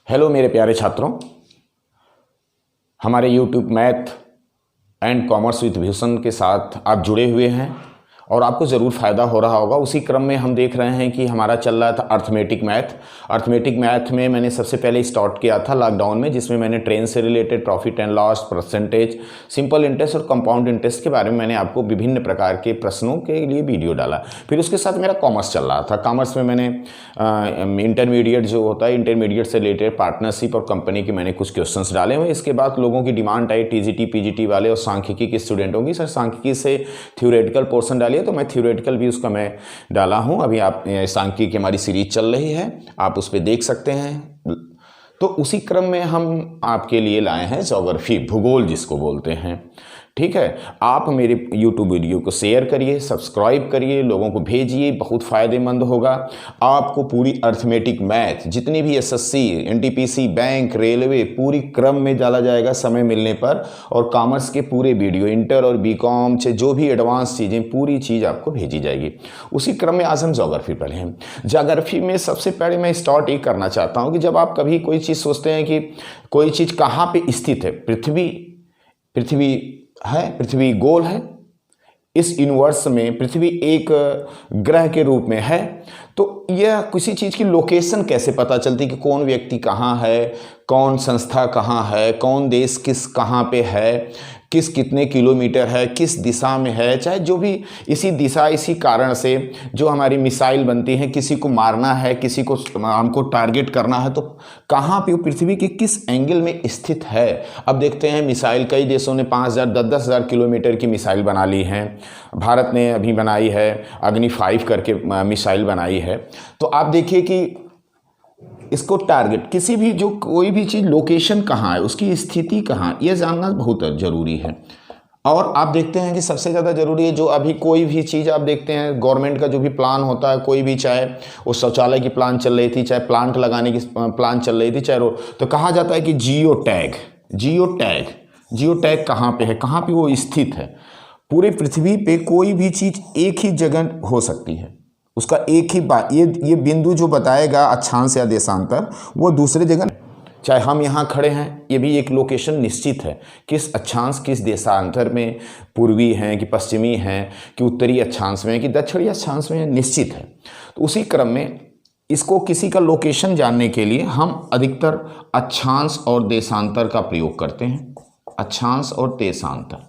Hello मेरे प्यारे छात्रों, हमारे YouTube math and commerce with Bhushan के साथ आप जुड़े हुए हैं और आपको ज़रूर फ़ायदा हो रहा होगा। उसी क्रम में हम देख रहे हैं कि हमारा चल रहा था अर्थमेटिक मैथ में मैंने सबसे पहले स्टार्ट किया था लॉकडाउन में, जिसमें मैंने ट्रेन से related profit and loss, percentage, simple interest और कंपाउंड इंटरेस्ट के बारे में मैंने आपको विभिन्न प्रकार के प्रश्नों के लिए वीडियो डाला। फिर उसके साथ मेरा कॉमर्स चल रहा था। कॉमर्स में मैंने इंटरमीडिएट जो होता है, इंटरमीडिएट से रिलेटेड पार्टनरशिप और कंपनी के मैंने कुछ क्वेश्चंस डाले हुए। इसके बाद लोगों की डिमांड आई टीजीटी पीजीटी वाले और सांख्यिकी के स्टूडेंटों की, सर सांख्यिकी से थ्योरेटिकल पोर्शन डालिए, तो मैं थ्योरेटिकल भी उसका मैं डाला हूं। अभी आप सांख्यिकी की हमारी सीरीज चल रही है, आप उस पर देख सकते हैं। तो उसी क्रम में हम आपके लिए लाए हैं ज्योग्राफी, भूगोल जिसको बोलते हैं। ठीक है, आप मेरे YouTube वीडियो को शेयर करिए, सब्सक्राइब करिए, लोगों को भेजिए, बहुत फ़ायदेमंद होगा। आपको पूरी अर्थमेटिक मैथ जितनी भी एसएससी, एनटीपीसी, बैंक, रेलवे पूरी क्रम में डाला जाएगा समय मिलने पर। और कॉमर्स के पूरे वीडियो, इंटर और बीकॉम से जो भी एडवांस चीज़ें, पूरी चीज़ आपको भेजी जाएगी। उसी क्रम में आज हम ज्योग्राफी पढ़ें। ज्योग्राफी में सबसे पहले मैं स्टार्ट ये करना चाहता हूँ कि जब आप कभी कोई चीज़ सोचते हैं कि कोई चीज़ कहाँ पर स्थित है, पृथ्वी गोल है, इस यूनिवर्स में पृथ्वी एक ग्रह के रूप में है, तो यह किसी चीज़ की लोकेशन कैसे पता चलती है कि कौन व्यक्ति कहाँ है, कौन संस्था कहाँ है, कौन देश कहाँ पे है, कितने किलोमीटर है, किस दिशा में है, चाहे जो भी इसी दिशा, इसी कारण से जो हमारी मिसाइल बनती हैं, किसी को मारना है, किसी को हमको टारगेट करना है, तो कहाँ पे वो पृथ्वी के किस एंगल में स्थित है। अब देखते हैं मिसाइल, कई देशों ने 5,000 10,000 किलोमीटर की मिसाइल बना ली हैं। भारत ने अभी बनाई है अग्नि 5 करके मिसाइल बनाई है। तो आप देखिए कि इसको टारगेट, किसी भी जो कोई भी चीज़ लोकेशन कहाँ है, उसकी स्थिति कहाँ, यह जानना बहुत ज़रूरी है। और आप देखते हैं कि सबसे ज़्यादा ज़रूरी है, जो अभी कोई भी चीज़ आप देखते हैं, गवर्नमेंट का जो भी प्लान होता है, कोई भी, चाहे वो शौचालय की प्लान चल रही थी, चाहे प्लांट लगाने की प्लान चल रही थी, चाहे वो, तो कहा जाता है कि जियो टैग कहाँ पे है, कहाँ पे वो स्थित है। पूरे पृथ्वी पे कोई भी चीज़ एक ही जगह हो सकती है, उसका एक ही बात, ये बिंदु जो बताएगा अक्षांश या देशांतर, वो दूसरे जगह, चाहे हम यहाँ खड़े हैं, ये भी एक लोकेशन निश्चित है, किस अक्षांश किस देशांतर में, पूर्वी हैं कि पश्चिमी हैं कि उत्तरी अक्षांश में कि दक्षिणी अक्षांश में, निश्चित है। तो उसी क्रम में इसको किसी का लोकेशन जानने के लिए हम अधिकतर अक्षांश और देशांतर का प्रयोग करते हैं। अक्षांश और देशांतर,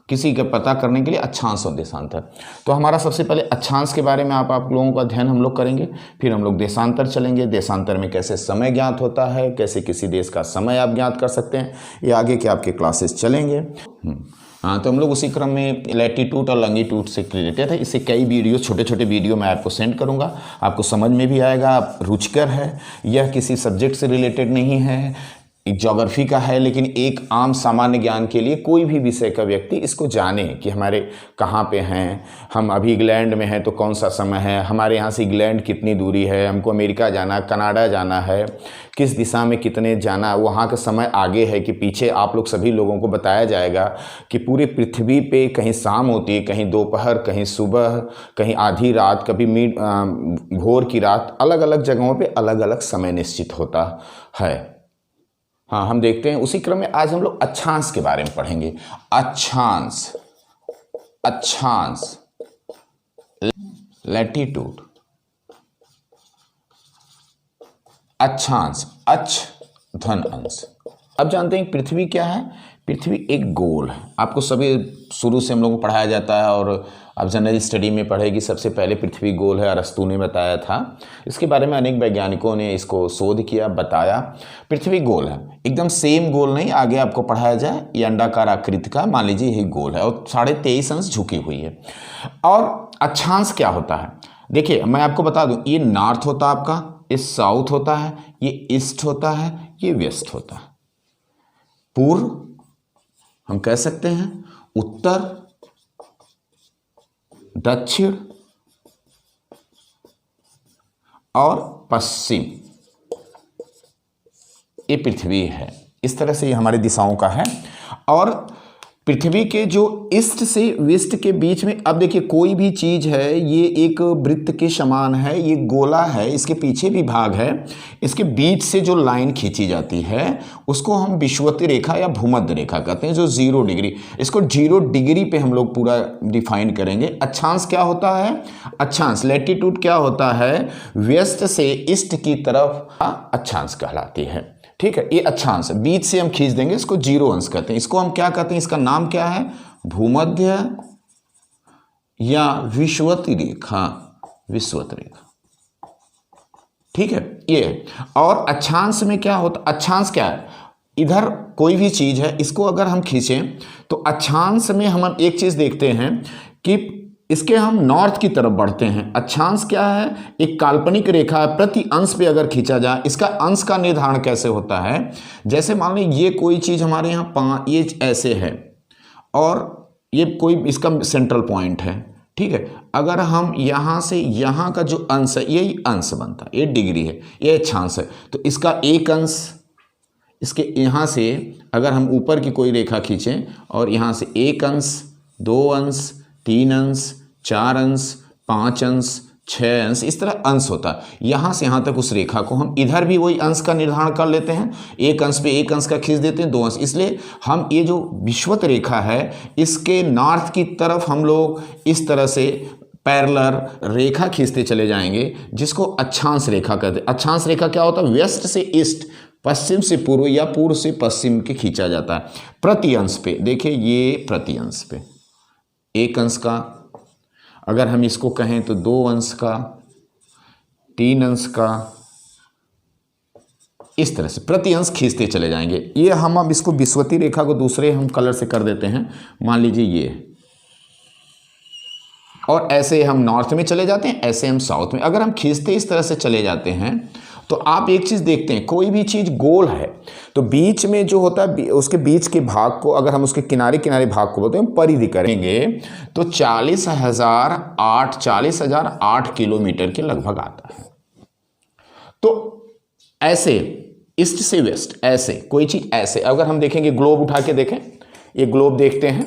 किसी का पता करने के लिए अक्षांश और देशांतर। तो हमारा सबसे पहले अक्षांश के बारे में आप लोगों का अध्ययन हम लोग करेंगे, फिर हम लोग देशांतर चलेंगे। देशांतर में कैसे समय ज्ञात होता है, कैसे किसी देश का समय आप ज्ञात कर सकते हैं, ये आगे के आपके क्लासेस चलेंगे। हाँ, तो हम लोग उसी क्रम में लैटीट्यूड और लॉन्गिट्यूड से रिलेटेड है। इससे कई वीडियो, छोटे छोटे वीडियो मैं आपको सेंड करूँगा, आपको समझ में भी आएगा, आप रुचिकर है। यह किसी सब्जेक्ट से रिलेटेड नहीं है, ज्योग्राफी का है, लेकिन एक आम सामान्य ज्ञान के लिए कोई भी विषय का व्यक्ति इसको जाने कि हमारे कहाँ पे हैं। हम अभी इंग्लैंड में हैं तो कौन सा समय है, हमारे यहाँ से इंग्लैंड कितनी दूरी है, हमको अमेरिका जाना, कनाडा जाना है, किस दिशा में कितने जाना, वहाँ का समय आगे है कि पीछे, आप लोग सभी लोगों को बताया जाएगा कि पूरी पृथ्वी पे कहीं शाम होती है, कहीं दोपहर, कहीं सुबह, कहीं आधी रात, कभी भोर की रात, अलग अलग जगहों पे अलग अलग समय निश्चित होता है। हाँ, हम देखते हैं उसी क्रम में आज हम लोग अक्षांश के बारे में पढ़ेंगे। अक्षांश, लैटीट्यूड, अक्षांश, अक्ष धन अंश। अब जानते हैं पृथ्वी क्या है। पृथ्वी एक गोल है, आपको सभी शुरू से हम लोगों को पढ़ाया जाता है, और आप जनरल स्टडी में पढ़ेगी सबसे पहले पृथ्वी गोल है, अरस्तू ने बताया था। इसके बारे में अनेक वैज्ञानिकों ने इसको शोध किया, बताया। पृथ्वी गोल है, एकदम सेम गोल नहीं, आगे आपको पढ़ाया जाए, ये अंडाकार आकृति का, मान लीजिए यही गोल है और 23.5 अंश झुकी हुई है। और अक्षांश क्या होता है, देखिए मैं आपको बता दूं, ये नॉर्थ होता है आपका, ये साउथ होता है, ये ईस्ट होता है, ये वेस्ट होता है। पूर्व हम कह सकते हैं, उत्तर, दक्षिण और पश्चिम, ये पृथ्वी है। इस तरह से ये हमारी दिशाओं का है। और पृथ्वी के जो ईस्ट से वेस्ट के बीच में, अब देखिए कोई भी चीज़ है, ये एक वृत्त के समान है, ये गोला है, इसके पीछे भी भाग है, इसके बीच से जो लाइन खींची जाती है उसको हम विषुवतीय रेखा या भूमध्य रेखा कहते हैं, जो 0 डिग्री, इसको 0 डिग्री पे हम लोग पूरा डिफाइन करेंगे। अक्षांश क्या होता है? अक्षांश लैटिट्यूड क्या होता है? वेस्ट से ईस्ट की तरफ अक्षांश कहलाती है। ठीक है, ये अक्षांश बीच से हम खींच देंगे, इसको 0 अंश कहते हैं। इसको हम क्या कहते हैं? इसका नाम क्या है? भूमध्य या विषुवतीय रेखा, विषुवतीय रेखा। ठीक है, ये। और अक्षांश में क्या होता? अक्षांश क्या है? इधर कोई भी चीज है, इसको अगर हम खींचें तो अक्षांश में हम एक चीज देखते हैं कि इसके हम नॉर्थ की तरफ बढ़ते हैं। अक्षांश क्या है? एक काल्पनिक रेखा है, प्रति अंश पे अगर खींचा जाए, इसका अंश का निर्धारण कैसे होता है? जैसे मान ली ये कोई चीज हमारे यहाँ ये ऐसे है और ये कोई इसका सेंट्रल पॉइंट है। ठीक है, अगर हम यहाँ से यहाँ का जो अंश है, यही अंश बनता है, ये डिग्री है, ये अक्षांश है, तो इसका एक अंश, इसके यहाँ से अगर हम ऊपर की कोई रेखा खींचें और यहाँ से 1 अंश, 2 अंश, 3 अंश, 4 अंश, 5 अंश, 6 अंश, इस तरह अंश होता है। यहाँ से यहाँ तक उस रेखा को हम इधर भी वही अंश का निर्धारण कर लेते हैं, 1 अंश पे 1 अंश का खींच देते हैं, 2 अंश। इसलिए हम ये जो विषुवत रेखा है, इसके नॉर्थ की तरफ हम लोग इस तरह से पैरेलल रेखा खींचते चले जाएंगे, जिसको अक्षांश रेखा कहते हैं। अक्षांश रेखा क्या होता है? वेस्ट से ईस्ट, पश्चिम से पूर्व या पूर्व से पश्चिम के खींचा जाता है प्रति अंश पे। देखिए ये प्रति अंश पे 1 अंश का, अगर हम इसको कहें तो 2 अंश का, 3 अंश का, इस तरह से प्रति अंश खींचते चले जाएंगे। ये हम अब इसको विषुवतीय रेखा को दूसरे हम कलर से कर देते हैं, मान लीजिए ये, और ऐसे हम नॉर्थ में चले जाते हैं, ऐसे हम साउथ में। अगर हम खींचते इस तरह से चले जाते हैं तो आप एक चीज़ देखते हैं, कोई भी चीज़ गोल है तो बीच में जो होता है, उसके बीच के भाग को अगर हम उसके किनारे किनारे भाग को बोलते हैं परिधि करेंगे तो 40,008 किलोमीटर के लगभग आता है। तो ऐसे ईस्ट से वेस्ट, ऐसे कोई चीज़ ऐसे अगर हम देखेंगे, ग्लोब उठा के देखें, ये ग्लोब देखते हैं,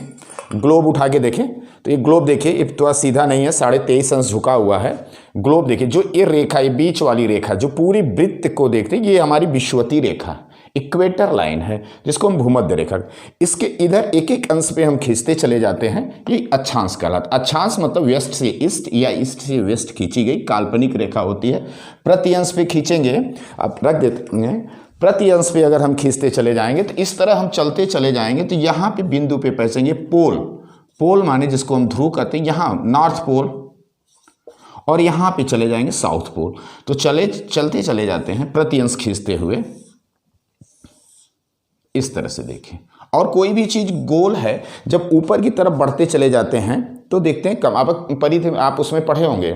ग्लोब उठा के देखें तो ये ग्लोब देखिए, ये थोड़ा सीधा नहीं है, 23.5 अंश झुका हुआ है। ग्लोब देखिए, जो ये रेखा, ये बीच वाली रेखा जो पूरी वृत्त को देखते हैं, ये हमारी विषुवतीय रेखा, इक्वेटर लाइन है, जिसको हम भूमध्य रेखा, इसके इधर एक एक अंश पे हम खींचते चले जाते हैं, ये अक्षांश कहलाता है। अक्षांश मतलब वेस्ट से ईस्ट या ईस्ट से वेस्ट खींची गई काल्पनिक रेखा होती है। प्रति अंश पे खींचेंगे, आप रख देते हैं, प्रति अंश पे अगर हम खींचते चले जाएंगे तो इस तरह हम चलते चले जाएंगे तो यहाँ पे बिंदु पे पहुंचेंगे पोल। पोल माने जिसको हम ध्रुव कहते हैं, यहाँ नॉर्थ पोल, और यहाँ पे चले जाएंगे साउथ पोल। तो चलते चले जाते हैं प्रति अंश खींचते हुए, इस तरह से देखें। और कोई भी चीज गोल है, जब ऊपर की तरफ बढ़ते चले जाते हैं तो देखते हैं कम, आप परिधि आप उसमें पढ़े होंगे,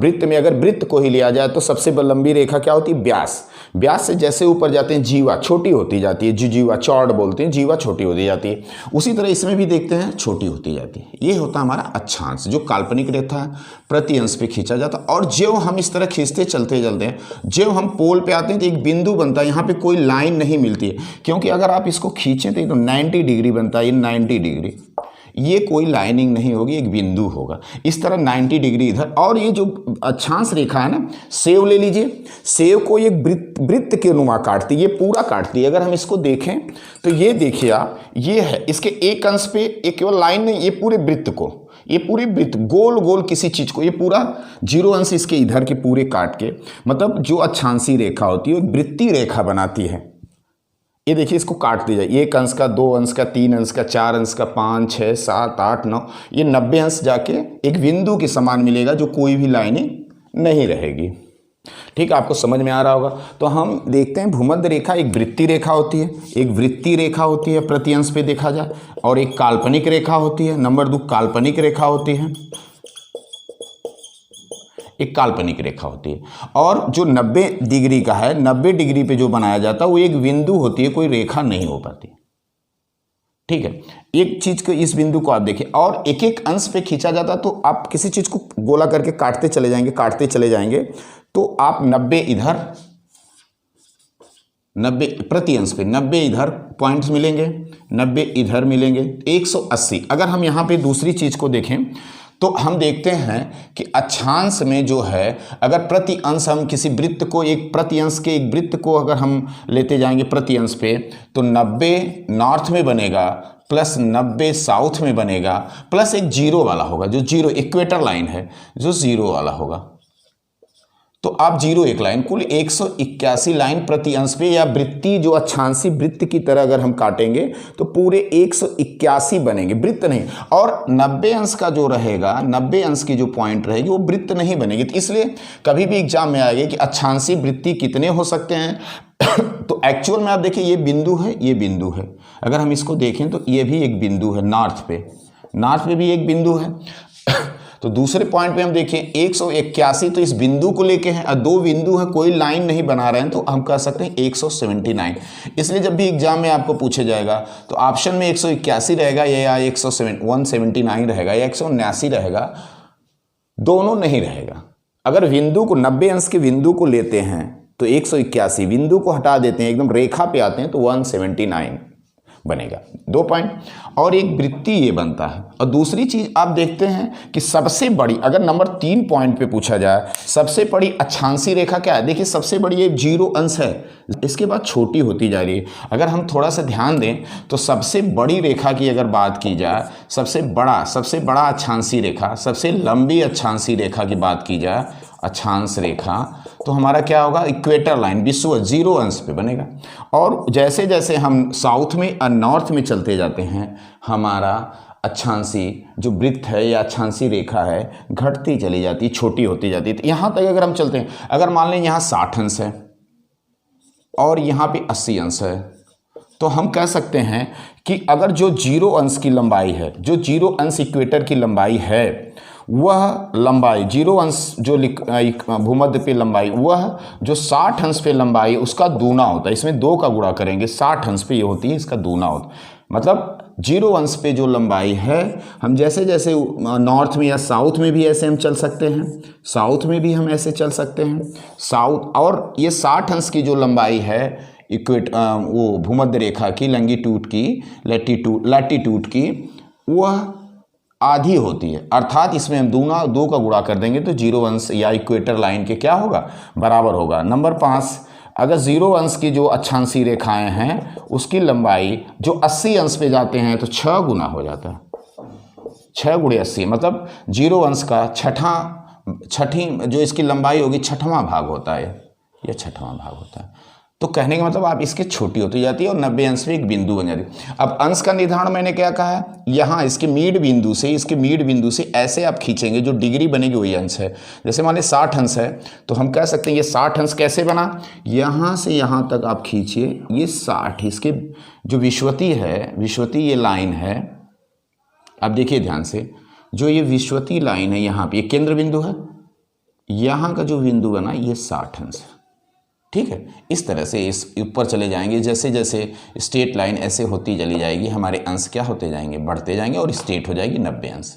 वृत्त में अगर वृत्त को ही लिया जाए तो सबसे लंबी रेखा क्या होती है? व्यास। व्यास से जैसे ऊपर जाते हैं जीवा छोटी होती जाती है, जीवा चौड़ बोलते हैं, जीवा छोटी होती जाती है। उसी तरह इसमें भी देखते हैं छोटी होती जाती है। ये होता है हमारा अक्षांश, जो काल्पनिक रेखा प्रति अंश पे खींचा जाता है। और जब हम इस तरह खींचते चलते हैं, जब हम पोल पे आते हैं तो एक बिंदु बनता है, यहाँ पे कोई लाइन नहीं मिलती है, क्योंकि अगर आप इसको खींचें तो 90 डिग्री बनता है, ये 90 डिग्री, ये कोई लाइनिंग नहीं होगी, एक बिंदु होगा इस तरह 90 डिग्री इधर। और ये जो अक्षांश रेखा है ना, सेव ले लीजिए, सेव को ये वृत्त के नुमा काटती है, ये पूरा काटती है। अगर हम इसको देखें तो ये देखिए आप, ये है, इसके एक अंश पे एक केवल लाइन नहीं, ये पूरे वृत्त को, ये पूरे वृत्त गोल गोल किसी चीज को, ये पूरा 0 अंश इसके इधर के पूरे काट के, मतलब जो अक्षांशी रेखा होती है वो वृत्तीय रेखा बनाती है। ये देखिए, इसको काट दिया जाए, 1 अंश का, 2 अंश का, 3 अंश का, 4 अंश का, 5, 6, 7, 8, 9, ये 90 अंश जाके एक बिंदु के समान मिलेगा, जो कोई भी लाइनें नहीं रहेगी। ठीक है, आपको समझ में आ रहा होगा। तो हम देखते हैं भूमध्य रेखा एक वृत्तीय रेखा होती है, एक वृत्तीय रेखा होती है प्रति अंश पे देखा जाए, और एक काल्पनिक रेखा होती है, नंबर 2 काल्पनिक रेखा होती है, एक काल्पनिक रेखा होती है। और जो 90 डिग्री का है, 90 डिग्री पे जो बनाया जाता है वो एक बिंदु होती है, कोई रेखा नहीं हो पाती। ठीक है, एक चीज को, इस बिंदु को आप देखिए, और एक एक अंश पे खींचा जाता, तो आप किसी चीज को गोला करके काटते चले जाएंगे, काटते चले जाएंगे, तो आप 90 इधर 90 प्रति अंश पे 90 इधर पॉइंट्स मिलेंगे, 90 इधर मिलेंगे, 180। अगर हम यहाँ पे दूसरी चीज़ को देखें तो हम देखते हैं कि अक्षांश में जो है, अगर प्रति अंश हम किसी वृत्त को, एक प्रति अंश के एक वृत्त को अगर हम लेते जाएंगे प्रति अंश पे, तो 90 नॉर्थ में बनेगा प्लस 90 साउथ में बनेगा, प्लस एक जीरो वाला होगा, जो जीरो इक्वेटर लाइन है जो जीरो वाला होगा। तो आप जीरो एक लाइन, कुल 181 लाइन प्रति अंश पे, या वृत्ति जो अक्षांशी वृत्त की तरह अगर हम काटेंगे तो पूरे 181 बनेंगे, वृत्त नहीं। और 90 अंश का जो रहेगा, 90 अंश की जो पॉइंट रहेगी वो वृत्त नहीं बनेगी। तो इसलिए कभी भी एग्जाम में आएगा कि अक्षांशी वृत्ति कितने हो सकते हैं तो एक्चुअल में आप देखिए ये बिंदु है, ये बिंदु है। अगर हम इसको देखें तो ये भी एक बिंदु है नॉर्थ पे भी एक बिंदु है। तो दूसरे पॉइंट पे हम देखें 181, तो इस बिंदु को लेके हैं, और दो बिंदु हैं, कोई लाइन नहीं बना रहे हैं, तो हम कह सकते हैं 179। इसलिए जब भी एग्जाम में आपको पूछे जाएगा तो ऑप्शन में 181 रहेगा या 179 रहेगा या 179 रहेगा, दोनों नहीं रहेगा। अगर बिंदु को 90 अंश के बिंदु को लेते हैं तो 181, बिंदु को हटा देते हैं, एकदम रेखा पे आते हैं तो 179 बनेगा। 2 पॉइंट। और एक वृत्ति ये बनता है। और दूसरी चीज़ आप देखते हैं कि सबसे बड़ी, अगर नंबर 3 पॉइंट पे पूछा जाए सबसे बड़ी अक्षांशी रेखा क्या है, देखिए सबसे बड़ी ये 0 अंश है, इसके बाद छोटी होती जा रही है। अगर हम थोड़ा सा ध्यान दें तो सबसे बड़ी रेखा की अगर बात की जाए, सबसे बड़ा अक्षांशी रेखा, सबसे लंबी अक्षांशी रेखा की बात की जाए, अक्षांश रेखा, तो हमारा क्या होगा, इक्वेटर लाइन, विश्व 0 अंश पे बनेगा। और जैसे जैसे हम साउथ में और नॉर्थ में चलते जाते हैं, हमारा अक्षांशी जो वृत्त है या अक्षांशी रेखा है घटती चली जाती, छोटी होती जाती है। तो यहाँ तक अगर हम चलते हैं, अगर मान लें यहाँ 60 अंश है और यहाँ पे 80 अंश है, तो हम कह सकते हैं कि अगर जो 0 अंश की लंबाई है, जो 0 अंश इक्वेटर की लंबाई है, वह लंबाई 0 अंश जो भूमध्य पे लंबाई, वह जो 60 अंश पे लंबाई उसका दूना होता है। इसमें 2 का गुणा करेंगे, 60 अंश पे ये होती है, इसका दूना होता है। मतलब 0 अंश पे जो लंबाई है, हम जैसे जैसे नॉर्थ में या साउथ में भी ऐसे हम चल सकते हैं, साउथ में भी हम ऐसे चल सकते हैं साउथ। और ये 60 अंश की जो लंबाई है वो भूमध्य रेखा की, लैंगिट्यूड की, लैटिट्यूड की, वह आधी होती है। अर्थात इसमें हम 2 का गुणा कर देंगे तो 0 अंश या इक्वेटर लाइन के क्या होगा, बराबर होगा। नंबर 5, अगर 0 अंश की जो अक्षांशी रेखाएं हैं उसकी लंबाई जो 80 अंश पे जाते हैं तो 6 गुना हो जाता है, 6 गुणे 80, मतलब 0 अंश का छठी जो इसकी लंबाई होगी 6वां भाग होता है, यह 6वां भाग होता है। तो कहने का मतलब आप इसके छोटी होती जाती है और 90 अंश पे एक बिंदु बन जाती है। अब अंश का निर्धारण मैंने क्या कहा है, यहाँ इसके मीड बिंदु से ऐसे आप खींचेंगे, जो डिग्री बनेगी वही अंश है। जैसे मान लें 60 अंश है तो हम कह सकते हैं ये 60 अंश कैसे बना, यहाँ से यहाँ तक आप खींचिए, ये 60, इसके जो विश्वती ये लाइन है, आप देखिए ध्यान से, जो ये विश्वती लाइन है यहाँ पे, ये केंद्र बिंदु है, यहाँ का जो बिंदु बना ये 60 अंश है। ठीक है, इस तरह से इस ऊपर चले जाएंगे, जैसे जैसे स्ट्रेट लाइन ऐसे होती चली जाएगी, हमारे अंश क्या होते जाएंगे, बढ़ते जाएंगे और स्ट्रेट हो जाएगी 90 अंश।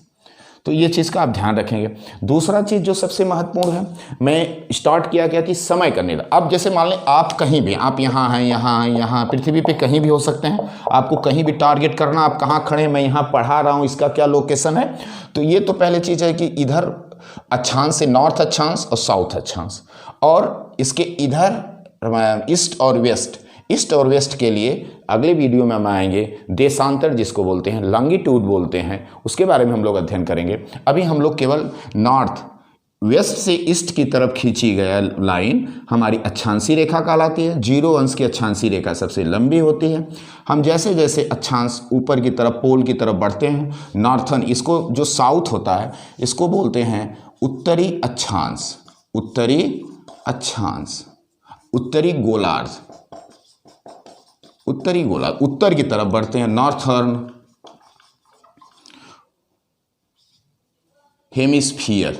तो ये चीज़ का आप ध्यान रखेंगे। दूसरा चीज़ जो सबसे महत्वपूर्ण है, मैं स्टार्ट किया क्या थी, समय का निर्धारण। अब जैसे मान लें आप कहीं भी, आप यहाँ हैं, यहाँ पृथ्वी पे कहीं भी हो सकते हैं, आपको कहीं भी टारगेट करना, आप कहाँ खड़े हैं, मैं यहाँ पढ़ा रहा हूँ, इसका क्या लोकेशन है। तो ये तो पहले चीज़ है कि इधर अक्षांश से नॉर्थ अक्षांश और साउथ अक्षांश, और इसके इधर ईस्ट और वेस्ट के लिए अगले वीडियो में हम आएंगे। देशांतर जिसको बोलते हैं, लॉन्गिट्यूड बोलते हैं, उसके बारे में हम लोग अध्ययन करेंगे। अभी हम लोग केवल नॉर्थ वेस्ट से ईस्ट की तरफ खींची गया लाइन हमारी अक्षांशी रेखा कहलाती है। 0 अंश की अक्षांशी रेखा सबसे लंबी होती है। हम जैसे जैसे अक्षांश ऊपर की तरफ, पोल की तरफ बढ़ते हैं, नॉर्थन, इसको जो साउथ होता है इसको बोलते हैं उत्तरी अक्षांश, उत्तरी गोलार्ध, उत्तर की तरफ बढ़ते हैं, नॉर्थर्न हेमिस्फीयर,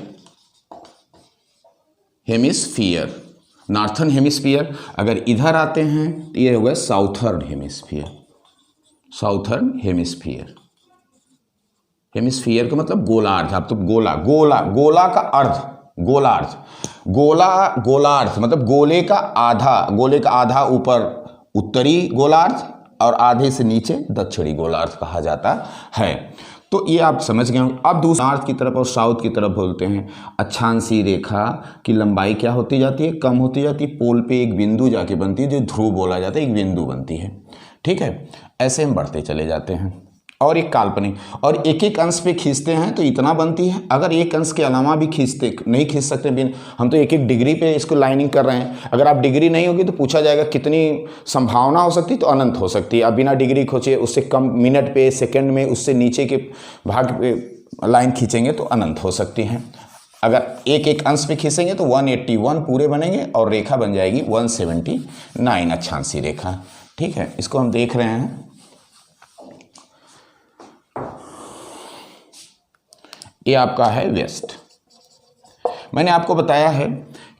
नॉर्थर्न हेमिस्फीयर। अगर इधर आते हैं तो ये होगा साउथर्न हेमिस्फीयर का मतलब गोलार्ध। आप तो गोला का अर्ध, गोलार्ध मतलब गोले का आधा ऊपर उत्तरी गोलार्ध और आधे से नीचे दक्षिणी गोलार्ध कहा जाता है। तो ये आप समझ गए होंगे। अब दूसरे नॉर्थ की तरफ और साउथ की तरफ बोलते हैं। अक्षांशीय रेखा की लंबाई क्या होती जाती है? कम होती जाती है। पोल पे एक बिंदु जाके बनती है, जो ध्रुव बोला जाता है, एक बिंदु बनती है। ठीक है, ऐसे हम बढ़ते चले जाते हैं। और एक काल्पनिक, और एक एक अंश पे खींचते हैं तो इतना बनती है। अगर एक अंश के अलावा भी नहीं खींच सकते बिन, हम तो एक एक डिग्री पे इसको लाइनिंग कर रहे हैं। अगर आप डिग्री नहीं होगी तो पूछा जाएगा कितनी संभावना हो सकती है, तो अनंत हो सकती है। आप बिना डिग्री खोचे उससे कम मिनट पे, सेकंड में, उससे नीचे के भाग पे लाइन खींचेंगे तो अनंत हो सकती हैं। अगर एक एक अंश पे खींचेंगे तो 181 पूरे बनेंगे और रेखा बन जाएगी 179 अक्षांशीय रेखा। ठीक है, इसको हम देख रहे हैं। ये आपका है वेस्ट। मैंने आपको बताया है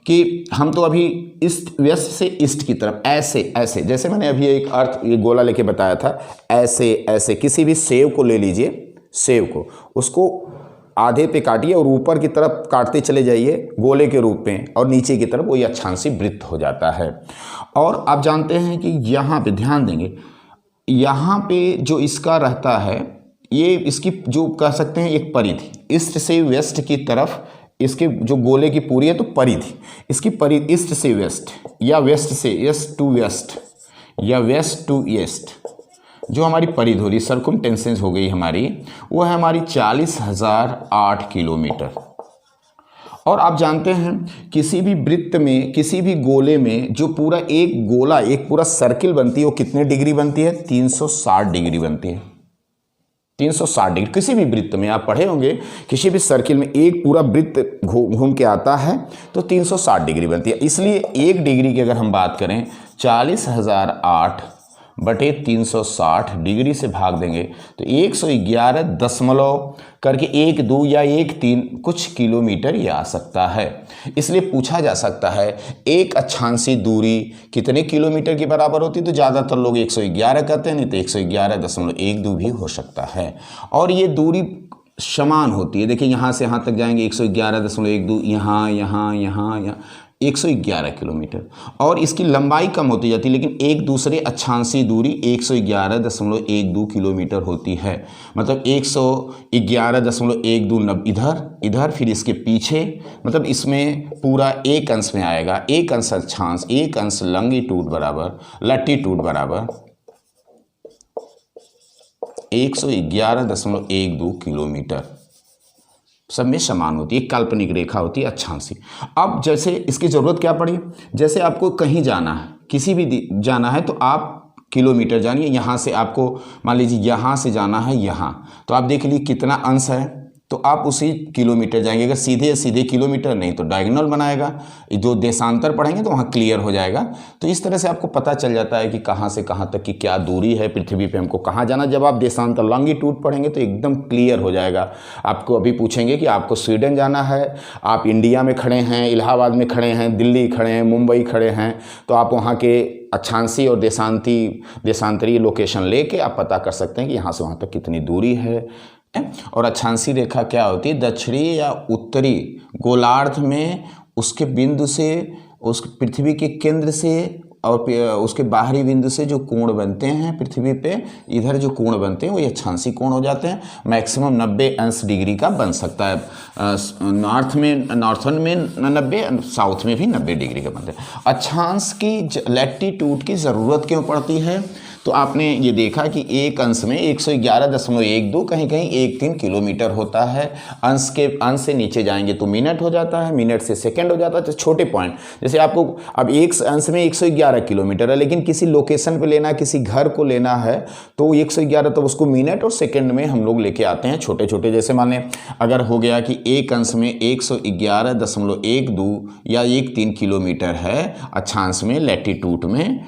कि हम तो अभी ईस्ट, वेस्ट से ईस्ट की तरफ ऐसे ऐसे, जैसे मैंने अभी एक अर्थ ये गोला लेके बताया था, ऐसे ऐसे किसी भी सेव को ले लीजिए, सेव को, उसको आधे पे काटिए और ऊपर की तरफ काटते चले जाइए गोले के रूप में, और नीचे की तरफ वही अक्षांशीय वृत्त हो जाता है। और आप जानते हैं कि यहाँ पे ध्यान देंगे, यहाँ पे जो इसका रहता है, ये इसकी जो कह सकते हैं एक परिधि, ईस्ट से वेस्ट की तरफ इसके जो गोले की पूरी है तो परिधि, इसकी परिधि ईस्ट से वेस्ट या वेस्ट से ईस्ट टू वेस्ट या वेस्ट टू ईस्ट, जो हमारी परिधि हो रही, सर्कमटेंसेस हो गई हमारी, वो है हमारी 40,008 किलोमीटर। और आप जानते हैं किसी भी वृत्त में, किसी भी गोले में जो पूरा एक गोला, एक पूरा सर्किल बनती है, वो कितने डिग्री बनती है? 360 डिग्री बनती है। 360 डिग्री। किसी भी वृत्त में आप पढ़े होंगे, किसी भी सर्किल में एक पूरा वृत्त घूम के आता है तो 360 डिग्री बनती है। इसलिए एक डिग्री की अगर हम बात करें, 40,008 बटे 360 डिग्री से भाग देंगे तो 111 दशमलव करके 1,2 या 1,3 कुछ किलोमीटर ये आ सकता है। इसलिए पूछा जा सकता है एक अक्षांशीय दूरी कितने किलोमीटर के बराबर होती है, तो ज़्यादातर लोग 111 कहते हैं, नहीं तो 111.12 भी हो सकता है। और ये दूरी समान होती है। देखिए यहाँ से यहाँ तक जाएंगे 111.12, यहाँ यहाँ यहाँ यहाँ 111 किलोमीटर। और इसकी लंबाई कम होती जाती है, लेकिन एक दूसरे अक्षांशीय दूरी 111.12 किलोमीटर होती है। मतलब 111.12 इधर फिर इसके पीछे, मतलब इसमें पूरा एक अंश में आएगा। एक अंश अक्षांश, एक अंश लंगिट्यूड बराबर लैटिट्यूड बराबर 111.12 किलोमीटर। सब में समान होती है। काल्पनिक रेखा होती है अक्षांशीय। अब जैसे इसकी ज़रूरत क्या पड़ी, जैसे आपको कहीं जाना है, किसी भी जाना है, तो आप किलोमीटर जानिए। यहाँ से आपको मान लीजिए यहाँ से जाना है यहाँ, तो आप देख लीजिए कितना अंश है, तो आप उसी किलोमीटर जाएंगे। अगर सीधे सीधे किलोमीटर नहीं तो डायगोनल बनाएगा, जो देशांतर पढ़ेंगे तो वहाँ क्लियर हो जाएगा। तो इस तरह से आपको पता चल जाता है कि कहाँ से कहाँ तक की क्या दूरी है, पृथ्वी पे हमको कहाँ जाना। जब आप देशांतर लॉन्गिट्यूड पढ़ेंगे तो एकदम क्लियर हो जाएगा। आपको अभी पूछेंगे कि आपको स्वीडन जाना है, आप इंडिया में खड़े हैं, इलाहाबाद में खड़े हैं, दिल्ली खड़े हैं, मुंबई खड़े हैं, तो आप वहाँ के अक्षांशीय और देशांतरीय लोकेशन लेके आप पता कर सकते हैं कि यहाँ से वहाँ तक कितनी दूरी है। और अक्षांशीय रेखा क्या होती है? दक्षिणी या उत्तरी गोलार्ध में उसके बिंदु से, उस पृथ्वी के केंद्र से और उसके बाहरी बिंदु से जो कोण बनते हैं पृथ्वी पे, इधर जो कोण बनते हैं वो अक्षांशीय कोण हो जाते हैं। मैक्सिमम 90° का बन सकता है। नॉर्थन में 90, साउथ में भी 90° का बनता है। अक्षांश की लैटिट्यूड की ज़रूरत क्यों पड़ती है? तो आपने ये देखा कि एक अंश में 111.12 कहीं कहीं 1,3 किलोमीटर होता है। अंश से नीचे जाएंगे तो मिनट हो जाता है, मिनट से सेकंड हो जाता है। तो छोटे पॉइंट, जैसे आपको अब एक अंश में 111 किलोमीटर है, लेकिन किसी लोकेशन पे लेना है, किसी घर को लेना है, तो 111 तो उसको मिनट और सेकंड में हम लोग लेके आते हैं छोटे छोटे। जैसे माने अगर हो गया कि एक अंश में 111.12 या 1,3 किलोमीटर है अक्षांश में, लैटिट्यूड में,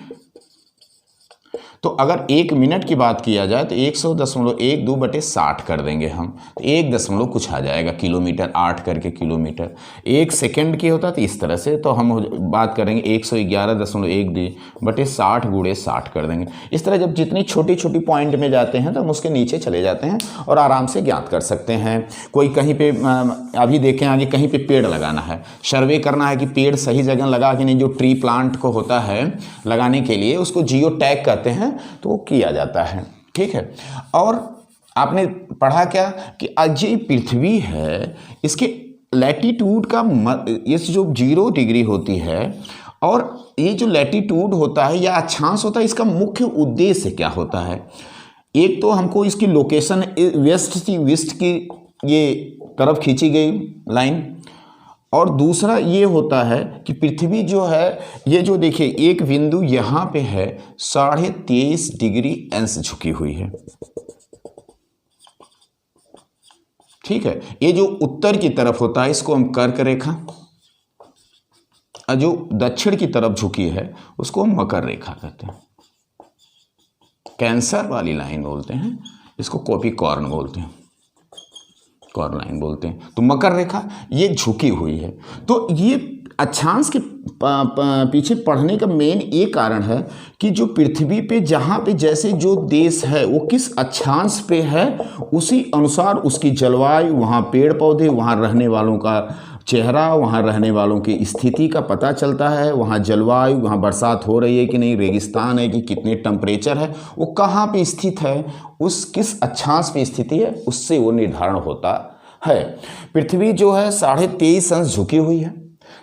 तो अगर 1 मिनट की बात किया जाए तो 100.12/60 कर देंगे हम, तो 1 दशमलव कुछ आ जाएगा किलोमीटर, 8 करके किलोमीटर। 1 सेकंड की होता तो इस तरह से, तो हम बात करेंगे 111.12/60 कर देंगे। इस तरह जब जितनी छोटी छोटी पॉइंट में जाते हैं तो हम उसके नीचे चले जाते हैं और आराम से ज्ञात कर सकते हैं। कोई कहीं पे अभी देखें आगे कहीं पे पेड़ लगाना है, सर्वे करना है कि पेड़ सही जगह लगा कि नहीं, जो ट्री प्लांट को होता है लगाने के लिए उसको जियो टैग कहते हैं, तो वो किया जाता है। ठीक है, और आपने पढ़ा क्या कि आज ये पृथ्वी है, इसके लैटीट्यूड का इस जो 0 डिग्री होती है, और ये जो लैटीट्यूड होता है या अक्षांश होता है, इसका मुख्य उद्देश्य क्या होता है। एक तो हमको इसकी लोकेशन वेस्ट की ये तरफ खींची गई लाइन, और दूसरा ये होता है कि पृथ्वी जो है, ये जो देखिए एक बिंदु यहाँ पे है 23.5 डिग्री अंश झुकी हुई है। ठीक है, ये जो उत्तर की तरफ होता है इसको हम कर्क रेखा, और जो दक्षिण की तरफ झुकी है उसको हम मकर रेखा कहते हैं। कैंसर वाली लाइन बोलते हैं इसको, कॉर्न बोलते हैं, कॉर्न लाइन बोलते हैं। तो मकर रेखा ये झुकी हुई है। तो ये अक्षांश के पीछे पढ़ने का मेन ये कारण है कि जो पृथ्वी पे जहाँ पे जैसे जो देश है वो किस अक्षांश पे है, उसी अनुसार उसकी जलवायु, वहाँ पेड़ पौधे, वहाँ रहने वालों का चेहरा, वहाँ रहने वालों की स्थिति का पता चलता है। वहाँ जलवायु, वहाँ बरसात हो रही है कि नहीं, रेगिस्तान है कि कितने टेम्परेचर है, वो कहाँ पे स्थित है, उस किस अक्षांश पे स्थिति है, उससे वो निर्धारण होता है। पृथ्वी जो है 23.5 अंश झुकी हुई है।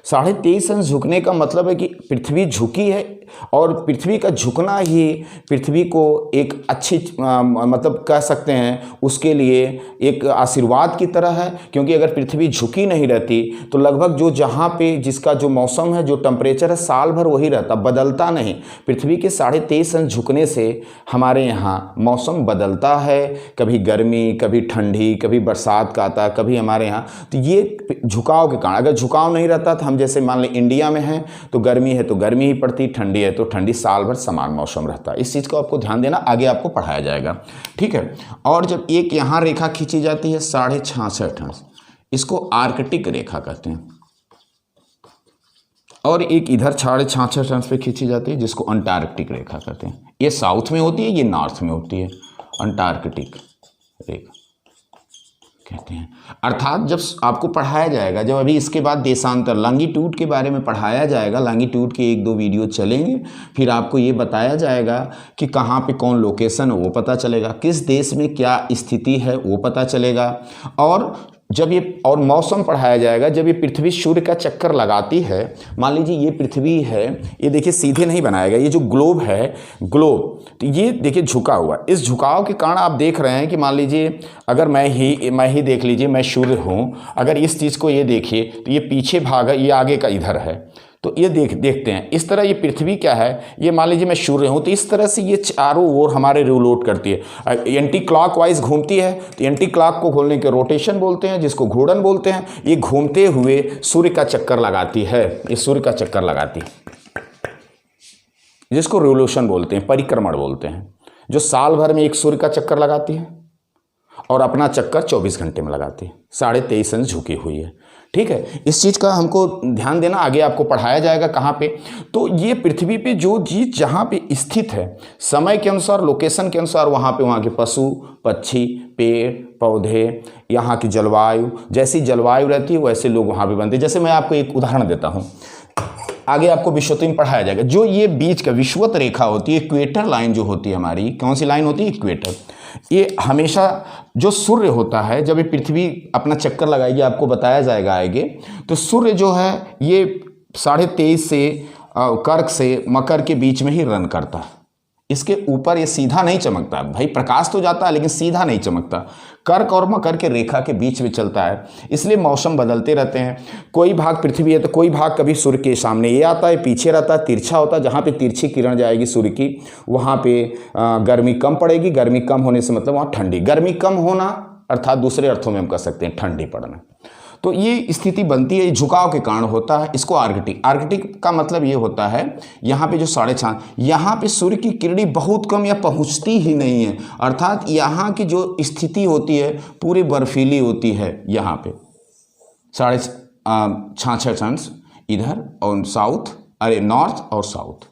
23.5 अंश झुकने का मतलब है कि पृथ्वी झुकी है, और पृथ्वी का झुकना ही पृथ्वी को एक अच्छी मतलब कह सकते हैं उसके लिए एक आशीर्वाद की तरह है। क्योंकि अगर पृथ्वी झुकी नहीं रहती तो लगभग जो जहाँ पे जिसका जो मौसम है, जो टेम्परेचर है, साल भर वही रहता, बदलता नहीं। पृथ्वी के 23.5 अंश झुकने से हमारे यहाँ मौसम बदलता है, कभी गर्मी, कभी ठंडी, कभी बरसात का आता, कभी हमारे यहाँ। तो ये झुकाव के कारण, अगर झुकाव नहीं रहता तो हम जैसे मान लें इंडिया में हैं तो गर्मी है तो गर्मी ही पड़ती, ठंडी है तो ठंडी, साल भर समान मौसम रहता है। इस चीज़ को आपको ध्यान देना, आगे आपको पढ़ाया जाएगा। ठीक है, और जब एक यहाँ रेखा खींची जाती है 66.5 अंश, इसको आर्कटिक रेखा कहते हैं, और एक इधर 66.5 अंश पे खींची जाती है जिसको अंटार्कटिक रेखा कहते हैं। ये साउथ में होती है, ये नॉर्थ में होती है, अंटार्कटिक रेखा कहते हैं। अर्थात जब आपको पढ़ाया जाएगा, जब अभी इसके बाद देशांतर लॉन्गिट्यूड के बारे में पढ़ाया जाएगा, लॉन्गिट्यूड के 1-2 वीडियो चलेंगे, फिर आपको ये बताया जाएगा कि कहाँ पे कौन लोकेशन है वो पता चलेगा, किस देश में क्या स्थिति है वो पता चलेगा। और जब ये और मौसम पढ़ाया जाएगा, जब ये पृथ्वी सूर्य का चक्कर लगाती है, मान लीजिए ये पृथ्वी है, ये देखिए सीधे नहीं बनाएगा, ये जो ग्लोब है, ग्लोब, तो ये देखिए झुका हुआ। इस झुकाव के कारण आप देख रहे हैं कि मान लीजिए अगर मैं ही देख लीजिए, मैं सूर्य हूँ, अगर इस चीज़ को ये देखिए तो ये पीछे भाग है, ये आगे का इधर है, तो ये देखते हैं इस तरह। ये पृथ्वी क्या है, ये मान लीजिए मैं सूर्य हूँ, तो इस तरह से ये चारों ओर हमारे रिवोल्ट करती है, एंटी क्लॉकवाइज घूमती है। तो एंटी क्लॉक को खोलने के रोटेशन बोलते हैं, जिसको घूर्णन बोलते हैं। ये घूमते हुए सूर्य का चक्कर लगाती है, ये सूर्य का चक्कर लगाती है, जिसको रिवोल्यूशन बोलते हैं, परिक्रमण बोलते हैं, जो साल भर में एक सूर्य का चक्कर लगाती है और अपना चक्कर 24 घंटे में लगाती है। 23.5 अंश झुकी हुई है। ठीक है, इस चीज़ का हमको ध्यान देना, आगे आपको पढ़ाया जाएगा कहाँ पे। तो ये पृथ्वी पे जो चीज़ जहाँ पे स्थित है, समय के अनुसार, लोकेशन के अनुसार, वहाँ पे वहाँ के पशु पक्षी, पेड़ पौधे, यहाँ की जलवायु, जैसी जलवायु रहती है वैसे लोग वहाँ पे बनते हैं। जैसे मैं आपको एक उदाहरण देता हूँ, आगे आपको विषुवत में पढ़ाया जाएगा। जो ये बीच का विषुवत रेखा होती है, इक्वेटर लाइन जो होती है हमारी, कौन सी लाइन होती है, इक्वेटर, ये हमेशा जो सूर्य होता है, जब ये पृथ्वी अपना चक्कर लगाएगी, आपको बताया जाएगा आगे, तो सूर्य जो है ये 23.5 से कर्क से मकर के बीच में ही रन करता है। इसके ऊपर ये सीधा नहीं चमकता, भाई प्रकाश तो जाता है लेकिन सीधा नहीं चमकता, कर्क और मकर के रेखा के बीच में चलता है। इसलिए मौसम बदलते रहते हैं। कोई भाग पृथ्वी है तो कोई भाग कभी सूर्य के सामने ये आता है, पीछे रहता है, तिरछा होता है। जहाँ पे तिरछी किरण जाएगी सूर्य की, वहाँ पे गर्मी कम पड़ेगी। गर्मी कम होने से मतलब वहाँ ठंडी, गर्मी कम होना अर्थात दूसरे अर्थों में हम कह सकते हैं ठंडी पड़ना। तो ये स्थिति बनती है, झुकाव के कारण होता है। इसको आर्कटिक, आर्कटिक का मतलब ये होता है यहाँ पे जो 6.5, यहाँ पे सूर्य की किरणें बहुत कम या पहुँचती ही नहीं है, अर्थात यहाँ की जो स्थिति होती है पूरी बर्फीली होती है। यहाँ पे 6.5 इधर और साउथ, अरे नॉर्थ और साउथ।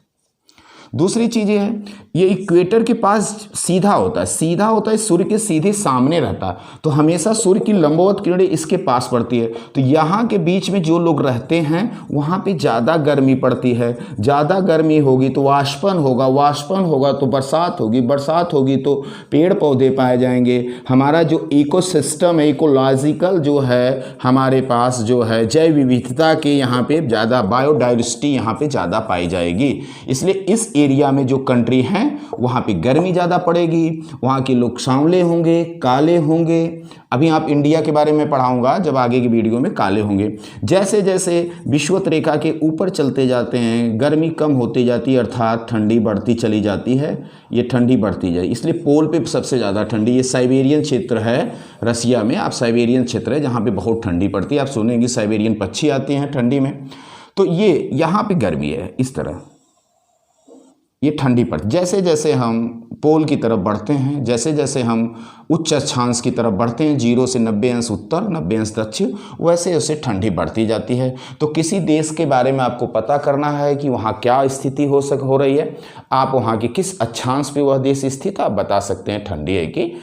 दूसरी चीज़ ये है, ये इक्वेटर के पास सीधा होता है, सीधा होता है, सूर्य के सीधे सामने रहता है, तो हमेशा सूर्य की लंबवत किरणें इसके पास पड़ती है। तो यहाँ के बीच में जो लोग रहते हैं वहाँ पे ज़्यादा गर्मी पड़ती है, ज़्यादा गर्मी होगी तो वाष्पन होगा, वाष्पन होगा तो बरसात होगी, बरसात होगी तो पेड़ पौधे पाए जाएंगे। हमारा जो इकोसिस्टम है, इकोलॉजिकल जो है हमारे पास जो है जैव विविधता के यहाँ पे ज़्यादा बायोडाइवर्सिटी यहाँ पे ज़्यादा पाई जाएगी। इसलिए इस एरिया में जो कंट्री हैं वहाँ पे गर्मी ज़्यादा पड़ेगी, वहाँ के लोग सांवले होंगे, काले होंगे। अभी आप इंडिया के बारे में पढ़ाऊंगा जब आगे की वीडियो में, काले होंगे। जैसे जैसे विषुवत रेखा के ऊपर चलते जाते हैं गर्मी कम होती जाती है, अर्थात ठंडी बढ़ती चली जाती है, ये ठंडी बढ़ती जाए। इसलिए पोल पे सबसे ज़्यादा ठंडी ये साइबेरियन क्षेत्र है, रसिया में आप साइबेरियन क्षेत्र है जहाँ पे बहुत ठंडी पड़ती है। आप सुनेंगे साइबेरियन पक्षी आते हैं ठंडी में, तो ये यहाँ पे गर्मी है इस तरह, ये ठंडी पड़ती। जैसे जैसे हम पोल की तरफ बढ़ते हैं, जैसे जैसे हम उच्च अक्षांश की तरफ बढ़ते हैं, 0 से 90 अंश उत्तर, 90 अंश दक्षिण, वैसे वैसे ठंडी बढ़ती जाती है। तो किसी देश के बारे में आपको पता करना है कि वहाँ क्या स्थिति हो रही है, आप वहाँ के किस अक्षांश पे वह देश स्थित है, आप बता सकते हैं ठंडी है कि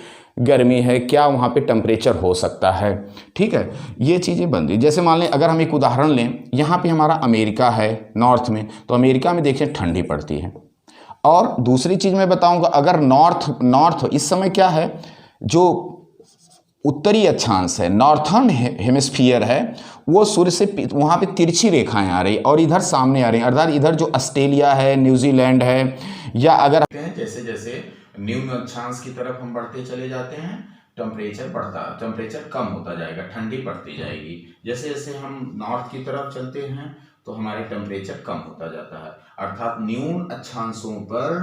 गर्मी है, क्या वहाँ पे टेम्परेचर हो सकता है। ठीक है, ये चीज़ें बनती। जैसे मान लें अगर हम एक उदाहरण लें, यहाँ पे हमारा अमेरिका है नॉर्थ में, तो अमेरिका में देखिए ठंडी पड़ती है। और दूसरी चीज़ मैं बताऊंगा, अगर नॉर्थ इस समय क्या है, जो उत्तरी अक्षांश है, नॉर्थर्न हेमिस्फीयर है, वो सूर्य से वहाँ पे तिरछी रेखाएं आ रही और इधर सामने आ रही, अर्थात इधर जो ऑस्ट्रेलिया है, न्यूजीलैंड है, या अगर जैसे जैसे न्यून अक्षांश की तरफ हम बढ़ते चले जाते हैं, टेम्परेचर कम होता जाएगा, ठंडी पड़ती जाएगी। जैसे जैसे हम नॉर्थ की तरफ चलते हैं तो हमारे टेम्परेचर कम होता जाता है, अर्थात न्यून अक्षांशों पर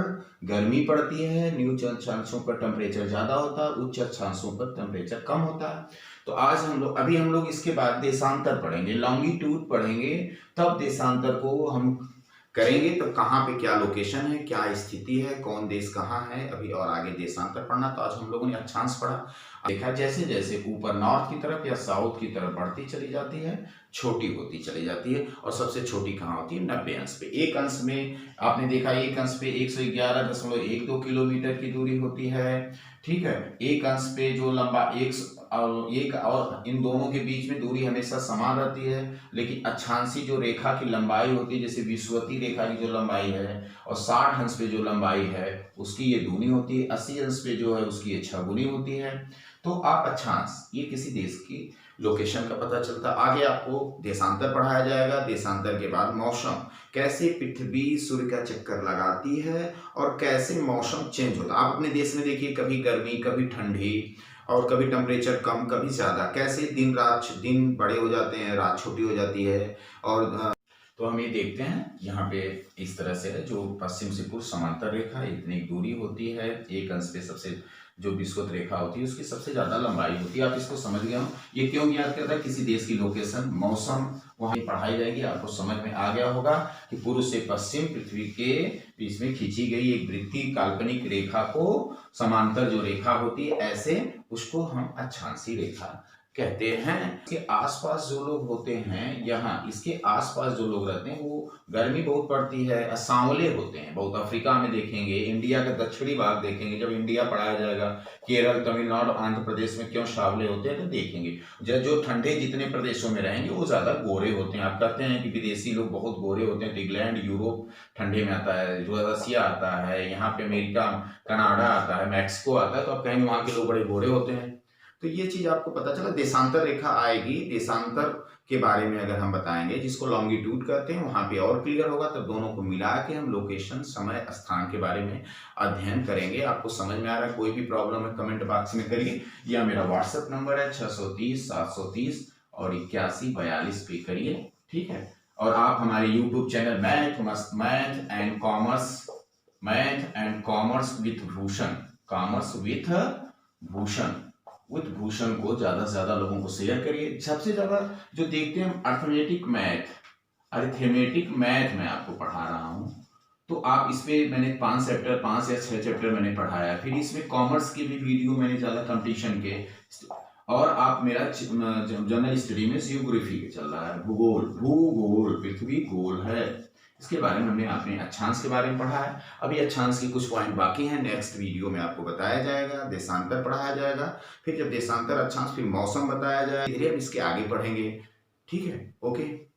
गर्मी पड़ती है, न्यून अक्षांशों पर टेम्परेचर ज़्यादा होता है, उच्च अक्षांशों पर टेम्परेचर कम होता है। तो आज हम लोग इसके बाद देशांतर पढ़ेंगे, लॉन्गिट्यूड पढ़ेंगे, तब देशांतर को हम करेंगे। तो कहाँ पे क्या लोकेशन है, क्या स्थिति है, कौन देश कहाँ है, अभी और आगे देशांतर पढ़ना। तो आज हम लोगों ने अक्षांश पढ़ा, देखा जैसे जैसे ऊपर नॉर्थ की तरफ या साउथ की तरफ बढ़ती चली जाती है, छोटी होती चली जाती है, और सबसे छोटी कहाँ होती है, 90 अंश पे। एक अंश में आपने देखा, एक अंश पे 111.12 किलोमीटर की दूरी होती है। ठीक है, एक अंश पे जो लंबा एक और इन दोनों के बीच में दूरी हमेशा समान रहती है, लेकिन अक्षांशी जो रेखा की लंबाई होती है, जैसे विषुवतीय रेखा की जो लंबाई है और 60 अंश पे जो लंबाई है उसकी ये दूनी होती है, 80 अंश पे जो है उसकी ये 6 गुनी होती है। तो आप अक्षांश, ये किसी देश की लोकेशन का पता चलता। आगे आपको देशांतर पढ़ाया जाएगा, देशांतर के बाद मौसम, कैसे पृथ्वी सूर्य का चक्कर लगाती है और कैसे मौसम चेंज होता है। आप अपने देश में देखिए, कभी गर्मी, कभी ठंडी, और कभी टेम्परेचर कम, कभी ज़्यादा, कैसे दिन बड़े हो जाते हैं, रात छोटी हो जाती है। और तो हम ये देखते हैं यहाँ पे इस तरह से है, जो पश्चिम से पूर्व समांतर रेखा इतनी दूरी होती है, एक अंश पे सबसे जो विषुवत रेखा होती है उसकी सबसे ज्यादा लंबाई होती है। आप इसको समझ गए हो, ये क्यों याद करता है, किसी देश की लोकेशन, मौसम वहाँ पढ़ाई जाएगी, आपको समझ में आ गया होगा कि पूर्व से पश्चिम पृथ्वी के बीच में खींची गई एक वृत्तीय काल्पनिक रेखा को समांतर जो रेखा होती है, ऐसे उसको हम अक्षांशी रेखा कहते हैं। इसके आसपास जो लोग होते हैं, यहाँ इसके आसपास जो लोग रहते हैं वो गर्मी बहुत पड़ती है, सांवले होते हैं बहुत। अफ्रीका में देखेंगे, इंडिया का दक्षिणी भाग देखेंगे, जब इंडिया पढ़ाया जाएगा, केरल, तमिलनाडु, आंध्र प्रदेश में क्यों सांवले होते हैं तो देखेंगे। जो ठंडे जितने प्रदेशों में रहेंगे वो ज्यादा गोरे होते हैं। आप कहते हैं कि विदेशी लोग बहुत गोरे होते हैं, तो इंग्लैंड, यूरोप ठंडे में आता है, रसिया आता है, यहाँ पे अमेरिका, कनाडा आता है, मैक्सिको आता है, तो आप कहेंगे वहाँ के लोग बड़े गोरे होते हैं। तो ये चीज आपको पता चला। देशांतर रेखा आएगी, देशांतर के बारे में अगर हम बताएंगे, जिसको लॉन्गिट्यूड कहते हैं, वहां पे और क्लियर होगा। तब दोनों को मिला के हम लोकेशन, समय, स्थान के बारे में अध्ययन करेंगे। आपको समझ में आ रहा है, कोई भी प्रॉब्लम है कमेंट बॉक्स में करिए, या मेरा व्हाट्सएप नंबर है 630 730 और 8142 पे करिए। ठीक है, और आप हमारे YouTube channel math and commerce with Bhushan, commerce with Bhushan, with Bhushan को ज़्यादा से ज़्यादा लोगों को शेयर करिए। सबसे ज़्यादा जो देखते हैं अरिथमेटिक मैथ मैं आपको पढ़ा रहा हूँ, तो आप इस पे मैंने 5 या 6 चैप्टर मैंने पढ़ाया। फिर इसमें कॉमर्स के भी वीडियो मैंने ज़्यादा कंपटीशन के, और आप मेरा जनरल स्टडी में जियोग्राफी के चल रहा है, भूगोल पृथ्वी गोल है, इसके बारे में हमने आपने अक्षांश के बारे में पढ़ा है। अभी अक्षांश के कुछ पॉइंट बाकी हैं, नेक्स्ट वीडियो में आपको बताया जाएगा। देशांतर पढ़ाया जाएगा, फिर जब देशांतर अक्षांश फिर मौसम बताया जाएगा, धीरे हम इसके आगे पढ़ेंगे। ठीक है, ओके।